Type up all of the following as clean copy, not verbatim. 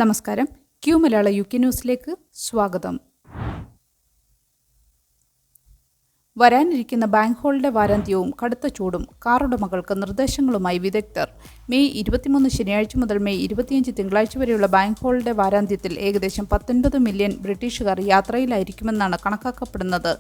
നമസ്കാരം. ക്യൂ മലയാള UK ന്യൂസിലേക്ക് സ്വാഗതം. വരാനിരിക്കുന്ന ബാങ്ക് ഹോളിഡേ വാരാന്ത്യവും കടുത്ത ചൂടും കാറുടമകൾക്ക് നിർദ്ദേശങ്ങളുമായി വിദഗ്ധർ. മെയ് 23 ശനിയാഴ്ച മുതൽ മെയ് 25 തിങ്കളാഴ്ച വരെയുള്ള ബാങ്ക് ഹോളിഡേ വാരാന്ത്യത്തിൽ ഏകദേശം 19 മില്യൺ ബ്രിട്ടീഷുകാർ യാത്രയിലായിരിക്കുമെന്നാണ് കണക്കാക്കപ്പെടുന്നത്.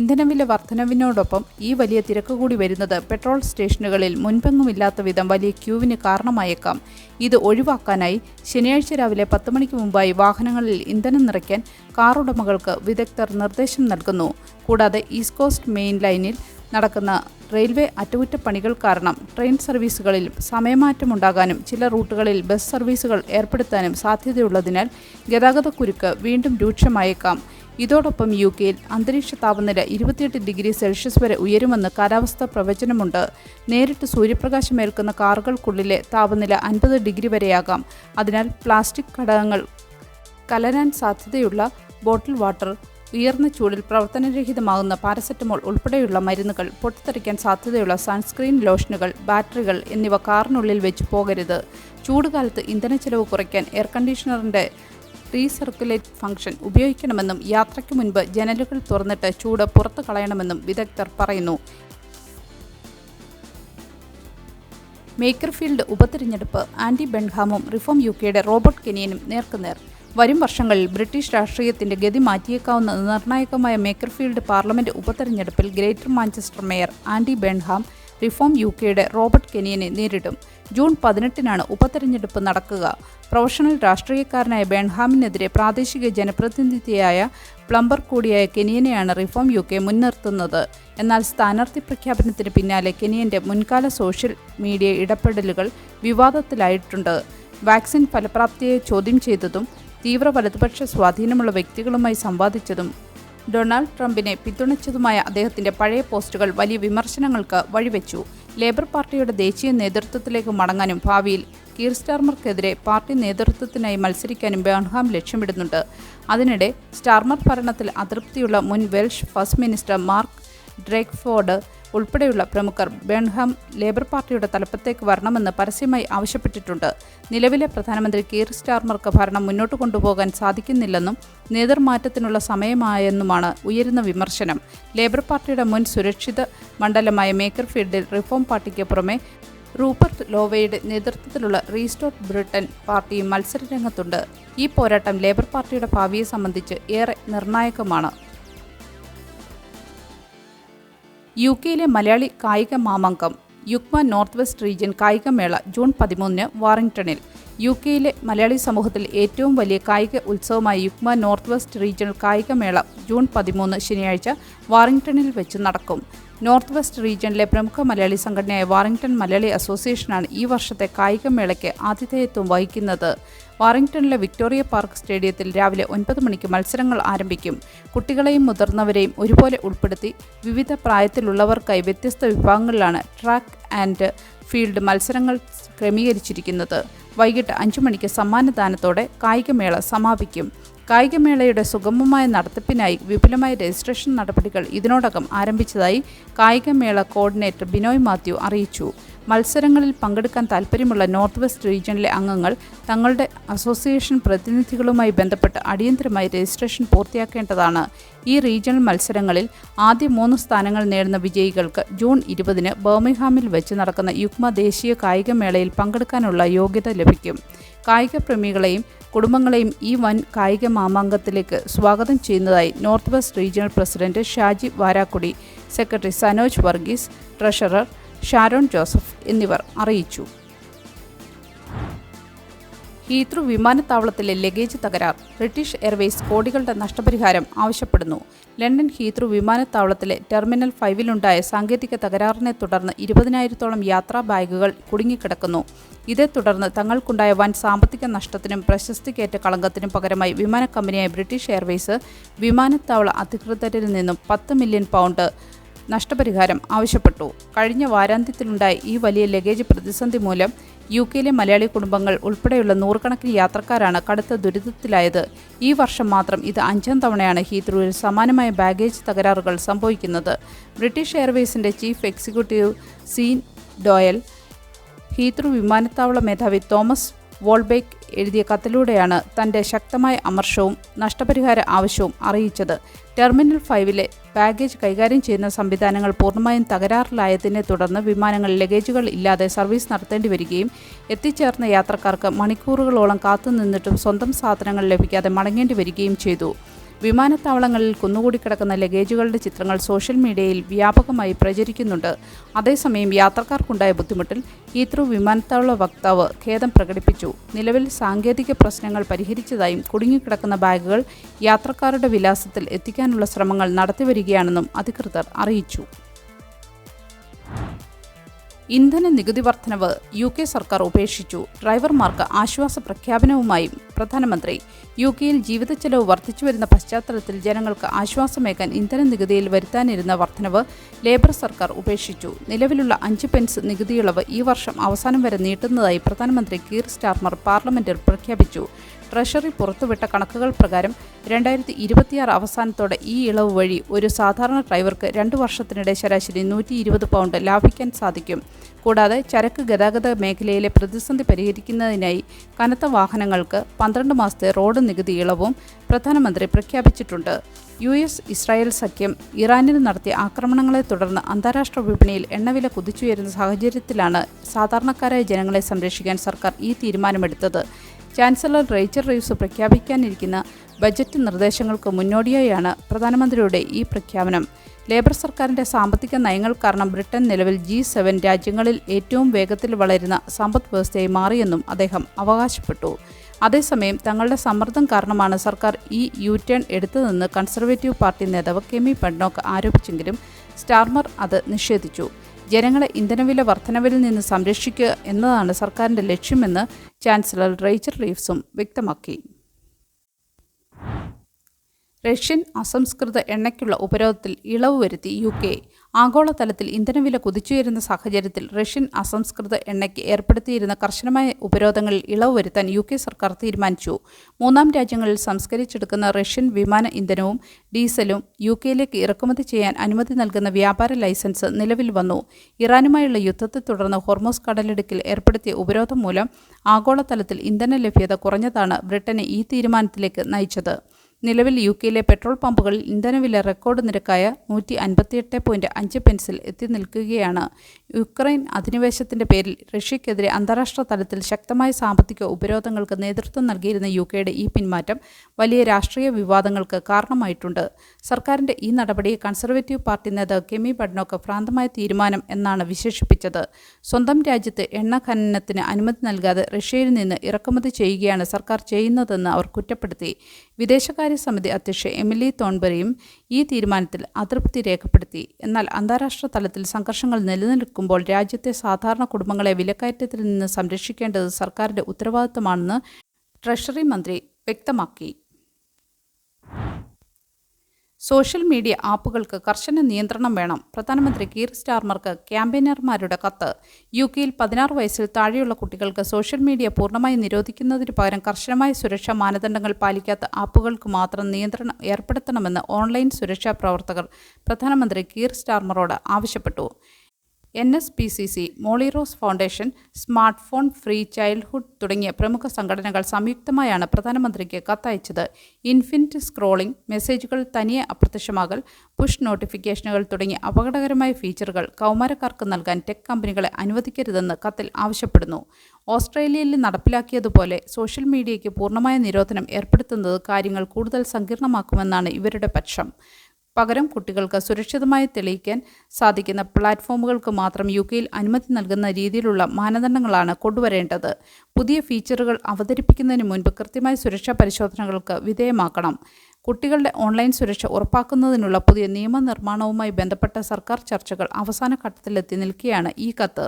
ഇന്ധനവില വർധനവിനോടൊപ്പം ഈ വലിയ തിരക്ക് കൂടി വരുന്നത് പെട്രോൾ സ്റ്റേഷനുകളിൽ മുൻപെങ്ങുമില്ലാത്ത വിധം വലിയ ക്യൂവിന് കാരണമായേക്കാം. ഇത് ഒഴിവാക്കാനായി ശനിയാഴ്ച രാവിലെ 10 മണിക്ക് മുമ്പായി വാഹനങ്ങളിൽ ഇന്ധനം നിറയ്ക്കാൻ കാറുടമകൾക്ക് വിദഗ്ധർ നിർദ്ദേശം നൽകുന്നു. കൂടാതെ ഈസ്റ്റ് കോസ്റ്റ് മെയിൻ ലൈനിൽ നടക്കുന്ന റെയിൽവേ അറ്റകുറ്റപ്പണികൾ കാരണം ട്രെയിൻ സർവീസുകളിൽ സമയമാറ്റമുണ്ടാകാനും ചില റൂട്ടുകളിൽ ബസ് സർവീസുകൾ ഏർപ്പെടുത്താനും സാധ്യതയുള്ളതിനാൽ ഗതാഗതക്കുരുക്ക് വീണ്ടും രൂക്ഷമായേക്കാം. ഇതോടൊപ്പം UK-യിൽ അന്തരീക്ഷ താപനില 28 ഡിഗ്രി സെൽഷ്യസ് വരെ ഉയരുമെന്ന് കാലാവസ്ഥാ പ്രവചനമുണ്ട്. നേരിട്ട് സൂര്യപ്രകാശമേൽക്കുന്ന കാറുകൾക്കുള്ളിലെ താപനില 50 ഡിഗ്രി വരെയാകാം. അതിനാൽ പ്ലാസ്റ്റിക് ഘടകങ്ങൾ കലരാൻ സാധ്യതയുള്ള ബോട്ടിൽ വാട്ടർ, ഉയർന്ന ചൂടിൽ പ്രവർത്തനരഹിതമാകുന്ന പാരസെറ്റമോൾ ഉൾപ്പെടെയുള്ള മരുന്നുകൾ, പൊട്ടിത്തെറിക്കാൻ സാധ്യതയുള്ള സൺസ്ക്രീൻ ലോഷനുകൾ, ബാറ്ററികൾ എന്നിവ കാറിനുള്ളിൽ വെച്ച് പോകരുത്. ചൂടുകാലത്ത് ഇന്ധനച്ചെലവ് കുറയ്ക്കാൻ എയർ കണ്ടീഷണറിൻ്റെ റീസർക്കുലേറ്റ് ഫംഗ്ഷൻ ഉപയോഗിക്കണമെന്നും യാത്രയ്ക്ക് മുൻപ് ജനലുകൾ തുറന്നിട്ട് ചൂട് പുറത്തു കളയണമെന്നും വിദഗ്ധർ പറയുന്നു. മേക്കർഫീൽഡ് ഉപതെരഞ്ഞെടുപ്പ് ആൻഡി ബെൻഹാമും റിഫോം UKയുടെ റോബർട്ട് കെനിയനും നേർക്കുനേർ. വരും വർഷങ്ങളിൽ ബ്രിട്ടീഷ് രാഷ്ട്രീയത്തിന്റെ ഗതി മാറ്റിയേക്കാവുന്ന നിർണായകമായ മേക്കർഫീൽഡ് പാർലമെന്റ് ഉപതെരഞ്ഞെടുപ്പിൽ Greater Manchester mayor Andy Burnham reform UKയുടെ റോബർട്ട് കെനിയനെ നേരിടും. ജൂൺ 18-നാണ് ഉപതെരഞ്ഞെടുപ്പ് നടക്കുക. പ്രൊഫഷണൽ രാഷ്ട്രീയക്കാരനായ ബെൻഹാമിനെതിരെ പ്രാദേശിക ജനപ്രതിനിധിയായ പ്ലംബർ കൂടിയായ കെനിയനെയാണ് റിഫോം UK മുൻനിർത്തുന്നത്. എന്നാൽ സ്ഥാനാർത്ഥി പ്രഖ്യാപനത്തിന് പിന്നാലെ കെനിയന്റെ മുൻകാല സോഷ്യൽ മീഡിയ ഇടപെടലുകൾ വിവാദത്തിലായിട്ടുണ്ട്. വാക്സിൻ ഫലപ്രാപ്തിയെ ചോദ്യം ചെയ്തതും തീവ്ര വലതുപക്ഷ സ്വാധീനമുള്ള വ്യക്തികളുമായി സംവാദിച്ചതും ഡൊണാൾഡ് ട്രംപിനെ പിന്തുണച്ചതുമായ അദ്ദേഹത്തിന്റെ പഴയ പോസ്റ്റുകൾ വലിയ വിമർശനങ്ങൾക്ക് വഴിവെച്ചു. ലേബർ പാർട്ടിയുടെ ദേശീയ നേതൃത്വത്തിലേക്ക് മടങ്ങാനും ഭാവിയിൽ കീർ സ്റ്റാർമർക്കെതിരെ പാർട്ടി നേതൃത്വത്തിനായി മത്സരിക്കാനും ബെൻഹാം ലക്ഷ്യമിടുന്നുണ്ട്. അതിനിടെ സ്റ്റാർമർ ഭരണത്തിൽ അതൃപ്തിയുള്ള മുൻ വെൽഷ് ഫസ്റ്റ് മിനിസ്റ്റർ മാർക്ക് ഡ്രേക്ക്ഫോർഡ് ഉൾപ്പെടെയുള്ള പ്രമുഖർ ബെൻഹാം ലേബർ പാർട്ടിയുടെ തലപ്പത്തേക്ക് വരണമെന്ന് പരസ്യമായി ആവശ്യപ്പെട്ടിട്ടുണ്ട്. നിലവിലെ പ്രധാനമന്ത്രി കീർ സ്റ്റാർമർക്ക് ഭരണം മുന്നോട്ട് കൊണ്ടുപോകാൻ സാധിക്കുന്നില്ലെന്നും നേതൃമാറ്റത്തിനുള്ള സമയമായെന്നുമാണ് ഉയരുന്ന വിമർശനം. ലേബർ പാർട്ടിയുടെ മുൻ സുരക്ഷിത മണ്ഡലമായ മേക്കർഫീൽഡിൽ റിഫോം പാർട്ടിക്ക് പുറമെ റൂപ്പർട്ട് ലോവയുടെ നേതൃത്വത്തിലുള്ള റീസ്റ്റോർ ബ്രിട്ടൻ പാർട്ടിയും മത്സരരംഗത്തുണ്ട്. ഈ പോരാട്ടം ലേബർ പാർട്ടിയുടെ ഭാവിയെ സംബന്ധിച്ച് ഏറെ നിർണായകമാണ്. UK-യിലെ മലയാളി കായിക മാമാങ്കം യുക്മ നോർത്ത് വെസ്റ്റ് റീജിയൻ കായികമേള ജൂൺ 13 വാറിംഗ്ടണിൽ. UK-യിലെ മലയാളി സമൂഹത്തിൽ ഏറ്റവും വലിയ കായിക ഉത്സവമായ യുക്മ നോർത്ത് വെസ്റ്റ് റീജിയണൽ കായികമേള ജൂൺ 13 ശനിയാഴ്ച വാറിംഗ്ടണിൽ വെച്ച് നടക്കും. നോർത്ത് വെസ്റ്റ് റീജിയണിലെ പ്രമുഖ മലയാളി സംഘടനയായ വാറിംഗ്ടൺ മലയാളി അസോസിയേഷനാണ് ഈ വർഷത്തെ കായികമേളയ്ക്ക് ആതിഥേയത്വം വഹിക്കുന്നത്. വാറിംഗ്ടണിലെ വിക്ടോറിയ പാർക്ക് സ്റ്റേഡിയത്തിൽ രാവിലെ 9 മണിക്ക് മത്സരങ്ങൾ ആരംഭിക്കും. കുട്ടികളെയും മുതിർന്നവരെയും ഒരുപോലെ ഉൾപ്പെടുത്തി വിവിധ പ്രായത്തിലുള്ളവർക്കായി വ്യത്യസ്ത വിഭാഗങ്ങളിലാണ് ട്രാക്ക് ആൻഡ് ഫീൽഡ് മത്സരങ്ങൾ ക്രമീകരിച്ചിരിക്കുന്നത്. വൈകിട്ട് 5 മണിക്ക് സമ്മാനദാനത്തോടെ കായികമേള സമാപിക്കും. കായികമേളയുടെ സുഗമമായ നടത്തിപ്പിനായി വിപുലമായ രജിസ്ട്രേഷൻ നടപടികൾ ഇതിനോടകം ആരംഭിച്ചതായി കായികമേള കോർഡിനേറ്റർ ബിനോയ് മാത്യു അറിയിച്ചു. മത്സരങ്ങളിൽ പങ്കെടുക്കാൻ താൽപ്പര്യമുള്ള നോർത്ത് വെസ്റ്റ് റീജിയണിലെ അംഗങ്ങൾ തങ്ങളുടെ അസോസിയേഷൻ പ്രതിനിധികളുമായി ബന്ധപ്പെട്ട് അടിയന്തരമായി രജിസ്ട്രേഷൻ പൂർത്തിയാക്കേണ്ടതാണ്. ഈ റീജിയണൽ മത്സരങ്ങളിൽ ആദ്യ 3 സ്ഥാനങ്ങൾ നേടുന്ന വിജയികൾക്ക് ജൂൺ 20-ന് ബർമിംഗ്ഹാമിൽ വെച്ച് നടക്കുന്ന യുക്മ ദേശീയ കായികമേളയിൽ പങ്കെടുക്കാനുള്ള യോഗ്യത ലഭിക്കും. കായിക പ്രേമികളെയും കുടുംബങ്ങളെയും ഈ വൻ കായിക മാമാങ്കത്തിലേക്ക് സ്വാഗതം ചെയ്യുന്നതായി north west regional president Shaji Varakkudi, secretary Sanoj Varghese, treasurer Sharon Joseph എന്നിവർ അറിയിച്ചു. ഹീത്രൂ വിമാനത്താവളത്തിലെ ലഗേജ് തകരാർ. ബ്രിട്ടീഷ് എയർവേസ് കോടികളുടെ നഷ്ടപരിഹാരം ആവശ്യപ്പെടുന്നു. ലണ്ടൻ ഹീത്രൂ വിമാനത്താവളത്തിലെ ടെർമിനൽ 5-ലുണ്ടായ സാങ്കേതിക തകരാറിനെ തുടർന്ന് 20,000-ഓളം യാത്രാ ബാഗുകൾ കുടുങ്ങിക്കിടക്കുന്നു. ഇതേ തുടർന്ന് തങ്ങൾക്കുണ്ടായ വൻ സാമ്പത്തിക നഷ്ടത്തിനും പ്രശസ്തിക്കേറ്റ കളങ്കത്തിനും പകരമായി വിമാന കമ്പനിയായ ബ്രിട്ടീഷ് എയർവേസ് വിമാനത്താവള അധികൃതരിൽ നിന്നും £10 മില്യൺ നഷ്ടപരിഹാരം ആവശ്യപ്പെട്ടു. കഴിഞ്ഞ വാരാന്ത്യത്തിലുണ്ടായ ഈ വലിയ ലഗേജ് പ്രതിസന്ധി മൂലം UK-യിലെ മലയാളി കുടുംബങ്ങൾ ഉൾപ്പെടെയുള്ള നൂറുകണക്കിന് യാത്രക്കാരാണ് കടുത്ത ദുരിതത്തിലായത്. ഈ വർഷം മാത്രം ഇത് 5ാം തവണയാണ് ഹീത്രൂവിൽ സമാനമായ ബാഗേജ് തകരാറുകൾ സംഭവിക്കുന്നത്. ബ്രിട്ടീഷ് എയർവേസിന്റെ chief executive Sean Doyle, Heathrow വിമാനത്താവള മേധാവി തോമസ് വോൾബേക്ക് എഴുതിയ കത്തിലൂടെയാണ് തന്റെ ശക്തമായ അമർഷവും നഷ്ടപരിഹാര ആവശ്യവും അറിയിച്ചത്. ടെർമിനൽ 5-ലെ ബാഗേജ് കൈകാര്യം ചെയ്യുന്ന സംവിധാനങ്ങൾ പൂർണ്ണമായും തകരാറിലായതിനെ തുടർന്ന് വിമാനങ്ങൾ ലഗേജുകൾ ഇല്ലാതെ സർവീസ് നടത്തേണ്ടി വരികയും എത്തിച്ചേർന്ന യാത്രക്കാർക്ക് മണിക്കൂറുകളോളം കാത്തുനിന്നിട്ടും സ്വന്തം സാധനങ്ങൾ ലഭിക്കാതെ മടങ്ങേണ്ടി വരികയും ചെയ്തു. വിമാനത്താവളങ്ങളിൽ കുന്നുകൂടി കിടക്കുന്ന ലഗേജുകളുടെ ചിത്രങ്ങൾ സോഷ്യൽ മീഡിയയിൽ വ്യാപകമായി പ്രചരിക്കുന്നുണ്ട്. അതേസമയം യാത്രക്കാർക്കുണ്ടായ ബുദ്ധിമുട്ടിൽ ഹീത്രൂ വിമാനത്താവള വക്താവ് ഖേദം പ്രകടിപ്പിച്ചു. നിലവിൽ സാങ്കേതിക പ്രശ്നങ്ങൾ പരിഹരിച്ചതായും കുടുങ്ങിക്കിടക്കുന്ന ബാഗുകൾ യാത്രക്കാരുടെ വിലാസത്തിൽ എത്തിക്കാനുള്ള ശ്രമങ്ങൾ നടത്തിവരികയാണെന്നും അധികൃതർ അറിയിച്ചു. ഇന്ധന നികുതി വർധനവ് UK സർക്കാർ ഉപേക്ഷിച്ചു. ഡ്രൈവർമാർക്ക് ആശ്വാസ പ്രഖ്യാപനവുമായി പ്രധാനമന്ത്രി. UK-യിൽ ജീവിതച്ചെലവ് വർദ്ധിച്ചുവരുന്ന പശ്ചാത്തലത്തിൽ ജനങ്ങൾക്ക് ആശ്വാസമേകാൻ ഇന്ധന നികുതിയിൽ വരുത്താനിരുന്ന വർധനവ് ലേബർ സർക്കാർ ഉപേക്ഷിച്ചു. നിലവിലുള്ള 5 പെൻസ് നികുതിയിളവ് ഈ വർഷം അവസാനം വരെ നീട്ടുന്നതായി പ്രധാനമന്ത്രി കീർ സ്റ്റാർമർ പാർലമെന്റിൽ പ്രഖ്യാപിച്ചു. ട്രഷറി പുറത്തുവിട്ട കണക്കുകൾ പ്രകാരം 2026 അവസാനത്തോടെ ഈ ഇളവ് വഴി ഒരു സാധാരണ ഡ്രൈവർക്ക് 2 വർഷത്തിനിടെ ശരാശരി 120 പൗണ്ട് ലാഭിക്കാൻ സാധിക്കും. കൂടാതെ ചരക്ക് ഗതാഗത മേഖലയിലെ പ്രതിസന്ധി പരിഹരിക്കുന്നതിനായി കനത്ത വാഹനങ്ങൾക്ക് 12 മാസത്തെ റോഡ് നികുതി ഇളവും പ്രധാനമന്ത്രി പ്രഖ്യാപിച്ചിട്ടുണ്ട്. US-ഇസ്രായേൽ സഖ്യം ഇറാനിൽ നടത്തിയ ആക്രമണങ്ങളെ തുടർന്ന് അന്താരാഷ്ട്ര വിപണിയിൽ എണ്ണവില കുതിച്ചുയരുന്ന സാഹചര്യത്തിലാണ് സാധാരണക്കാരായ ജനങ്ങളെ സംരക്ഷിക്കാൻ സർക്കാർ ഈ തീരുമാനമെടുത്തത്. ചാൻസലർ റേച്ചൽ റീവ്സ് പ്രഖ്യാപിക്കാനിരിക്കുന്ന ബജറ്റ് നിർദ്ദേശങ്ങൾക്ക് മുന്നോടിയായാണ് പ്രധാനമന്ത്രിയുടെ ഈ പ്രഖ്യാപനം. ലേബർ സർക്കാരിൻ്റെ സാമ്പത്തിക നയങ്ങൾ കാരണം ബ്രിട്ടൻ നിലവിൽ G7 രാജ്യങ്ങളിൽ ഏറ്റവും വേഗത്തിൽ വളരുന്ന സമ്പദ് വ്യവസ്ഥയായി മാറിയെന്നും അദ്ദേഹം അവകാശപ്പെട്ടു. അതേസമയം തങ്ങളുടെ സമ്മർദ്ദം കാരണമാണ് സർക്കാർ ഈ യു-ടേൺ എടുത്തതെന്ന് കൺസർവേറ്റീവ് പാർട്ടി നേതാവ് കെമി പെഡ്നോക്ക് ആരോപിച്ചെങ്കിലും സ്റ്റാർമർ അത് നിഷേധിച്ചു. ജനങ്ങളെ ഇന്ധനവില വർധനവിൽ നിന്ന് സംരക്ഷിക്കുക എന്നതാണ് സർക്കാരിൻ്റെ ലക്ഷ്യമെന്ന് ചാൻസലർ റേച്ചൽ റീവ്സും വ്യക്തമാക്കി. റഷ്യൻ അസംസ്കൃത എണ്ണയ്ക്കുള്ള ഉപരോധത്തിൽ ഇളവ് വരുത്തി UK. ആഗോളതലത്തിൽ ഇന്ധനവില കുതിച്ചുയരുന്ന സാഹചര്യത്തിൽ റഷ്യൻ അസംസ്കൃത എണ്ണയ്ക്ക് ഏർപ്പെടുത്തിയിരുന്ന കർശനമായ ഉപരോധങ്ങളിൽ ഇളവ് വരുത്താൻ UK സർക്കാർ തീരുമാനിച്ചു. 3 രാജ്യങ്ങളിൽ സംസ്കരിച്ചെടുക്കുന്ന റഷ്യൻ വിമാന ഇന്ധനവും ഡീസലും UK-യിലേക്ക് ഇറക്കുമതി ചെയ്യാൻ അനുമതി നൽകുന്ന വ്യാപാര ലൈസൻസ് നിലവിൽ വന്നു. ഇറാനുമായുള്ള യുദ്ധത്തെ തുടർന്ന് ഹോർമൂസ് കടലിടുക്കിൽ ഏർപ്പെടുത്തിയ ഉപരോധം മൂലം ആഗോളതലത്തിൽ ഇന്ധന ലഭ്യത കുറഞ്ഞതാണ് ബ്രിട്ടനെ ഈ തീരുമാനത്തിലേക്ക് നയിച്ചത്. നിലവിൽ UK-യിലെ പെട്രോൾ പമ്പുകളിൽ ഇന്ധനവില റെക്കോർഡ് നിരക്കായ 158.5 പെൻസിൽ എത്തി നിൽക്കുകയാണ്. യുക്രൈൻ അധിനിവേശത്തിന്റെ പേരിൽ റഷ്യക്കെതിരെ അന്താരാഷ്ട്ര തലത്തിൽ ശക്തമായ സാമ്പത്തിക ഉപരോധങ്ങൾക്ക് നേതൃത്വം നൽകിയിരുന്ന UK-യുടെ ഈ പിന്മാറ്റം വലിയ രാഷ്ട്രീയ വിവാദങ്ങൾക്ക് കാരണമായിട്ടുണ്ട്. സർക്കാരിന്റെ ഈ നടപടിയെ കൺസർവേറ്റീവ് പാർട്ടി നേതാവ് കെമി പെഡ്നോക്ക് ഭ്രാന്തമായ തീരുമാനം എന്നാണ് വിശേഷിപ്പിച്ചത്. സ്വന്തം രാജ്യത്ത് എണ്ണ ഖനനത്തിന് അനുമതി നൽകാതെ റഷ്യയിൽ നിന്ന് ഇറക്കുമതി ചെയ്യുകയാണ് സർക്കാർ ചെയ്യുന്നതെന്ന് അവർ കുറ്റപ്പെടുത്തി. വിദേശകാര്യ സമിതി അധ്യക്ഷ എമിലി തോൺബെറിയും ഈ തീരുമാനത്തിൽ അതൃപ്തി രേഖപ്പെടുത്തി. എന്നാൽ അന്താരാഷ്ട്ര തലത്തിൽ സംഘർഷങ്ങൾ നിലനിൽക്കുമ്പോൾ രാജ്യത്തെ സാധാരണ കുടുംബങ്ങളെ വിലക്കയറ്റത്തിൽ നിന്ന് സംരക്ഷിക്കേണ്ടത് സർക്കാരിന്റെ ഉത്തരവാദിത്തമാണെന്ന് ട്രഷറി മന്ത്രി വ്യക്തമാക്കി. സോഷ്യൽ മീഡിയ ആപ്പുകൾക്ക് കർശന നിയന്ത്രണം വേണം. പ്രധാനമന്ത്രി കീർ സ്റ്റാർമർക്ക് ക്യാമ്പയിനർമാരുടെ കത്ത്. UK-യിൽ 16 വയസ്സിൽ താഴെയുള്ള കുട്ടികൾക്ക് സോഷ്യൽ മീഡിയ പൂർണ്ണമായി നിരോധിക്കുന്നതിന് പകരം കർശനമായ സുരക്ഷാ മാനദണ്ഡങ്ങൾ പാലിക്കാത്ത ആപ്പുകൾക്ക് മാത്രം നിയന്ത്രണം ഏർപ്പെടുത്തണമെന്ന് ഓൺലൈൻ സുരക്ഷാ പ്രവർത്തകർ പ്രധാനമന്ത്രി കീർ സ്റ്റാർമറോട് ആവശ്യപ്പെട്ടു. NSPCC, Molly Rose foundation, smartphone free childhood തുടങ്ങിയ പ്രമുഖ സംഘടനകൾ സംയുക്തമായാണ് പ്രധാനമന്ത്രിക്ക് കത്തയച്ചത്. ഇൻഫിനിറ്റ് സ്ക്രോളിംഗ്, മെസ്സേജുകൾ തനിയെ അപ്രത്യക്ഷമാകൽ, പുഷ് നോട്ടിഫിക്കേഷനുകൾ തുടങ്ങിയ അപകടകരമായ ഫീച്ചറുകൾ കൗമാരക്കാർക്ക് നൽകാൻ ടെക് കമ്പനികളെ അനുവദിക്കരുതെന്ന് കത്തിൽ ആവശ്യപ്പെടുന്നു. ഓസ്ട്രേലിയയിൽ നടപ്പിലാക്കിയതുപോലെ സോഷ്യൽ മീഡിയയ്ക്ക് പൂർണ്ണമായ നിരോധനം ഏർപ്പെടുത്തുന്നത് കാര്യങ്ങൾ കൂടുതൽ സങ്കീർണമാക്കുമെന്നാണ് ഇവരുടെ പക്ഷം. പകരം കുട്ടികൾക്ക് സുരക്ഷിതമായി തെളിയിക്കാൻ സാധിക്കുന്ന പ്ലാറ്റ്ഫോമുകൾക്ക് മാത്രം UK-യിൽ അനുമതി നൽകുന്ന രീതിയിലുള്ള മാനദണ്ഡങ്ങളാണ് കൊണ്ടുവരേണ്ടത്. പുതിയ ഫീച്ചറുകൾ അവതരിപ്പിക്കുന്നതിന് മുൻപ് കൃത്യമായ സുരക്ഷാ പരിശോധനകൾക്ക് വിധേയമാക്കണം. കുട്ടികളുടെ ഓൺലൈൻ സുരക്ഷ ഉറപ്പാക്കുന്നതിനുള്ള പുതിയ നിയമനിർമ്മാണവുമായി ബന്ധപ്പെട്ട സർക്കാർ ചർച്ചകൾ അവസാന ഘട്ടത്തിലെത്തി നിൽക്കെയാണ് ഈ കത്ത്.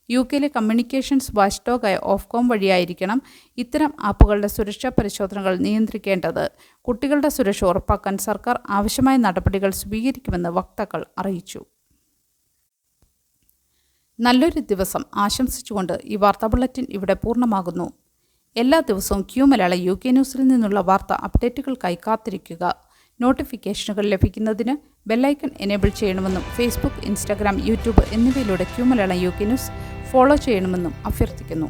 UK-യിലെ കമ്മ്യൂണിക്കേഷൻസ് വാച്ച്ഡോഗായ ഓഫ്കോം വഴിയായിരിക്കണം ഇത്തരം ആപ്പുകളുടെ സുരക്ഷാ പരിശോധനകൾ നിയന്ത്രിക്കേണ്ടത്. കുട്ടികളുടെ സുരക്ഷ ഉറപ്പാക്കാൻ സർക്കാർ ആവശ്യമായ നടപടികൾ സ്വീകരിക്കുമെന്ന് വക്താക്കൾ അറിയിച്ചു. നല്ലൊരു ദിവസം ആശംസിച്ചുകൊണ്ട് ഈ വാർത്താ ബുള്ളറ്റിൻ ഇവിടെ പൂർണ്ണമാകുന്നു. എല്ലാ ദിവസവും Q മലയാളം UK ന്യൂസിൽ നിന്നുള്ള വാർത്താ അപ്ഡേറ്റുകൾക്കായി കാത്തിരിക്കുക. നോട്ടിഫിക്കേഷനുകൾ ലഭിക്കുന്നതിന് ബെല്ലൈക്കൺ എനേബിൾ ചെയ്യണമെന്നും ഫേസ്ബുക്ക്, ഇൻസ്റ്റാഗ്രാം, യൂട്യൂബ് എന്നിവയിലൂടെ Q Malayalam UK news follow ചെയ്യണമെന്നും അഭ്യർത്ഥിക്കുന്നു.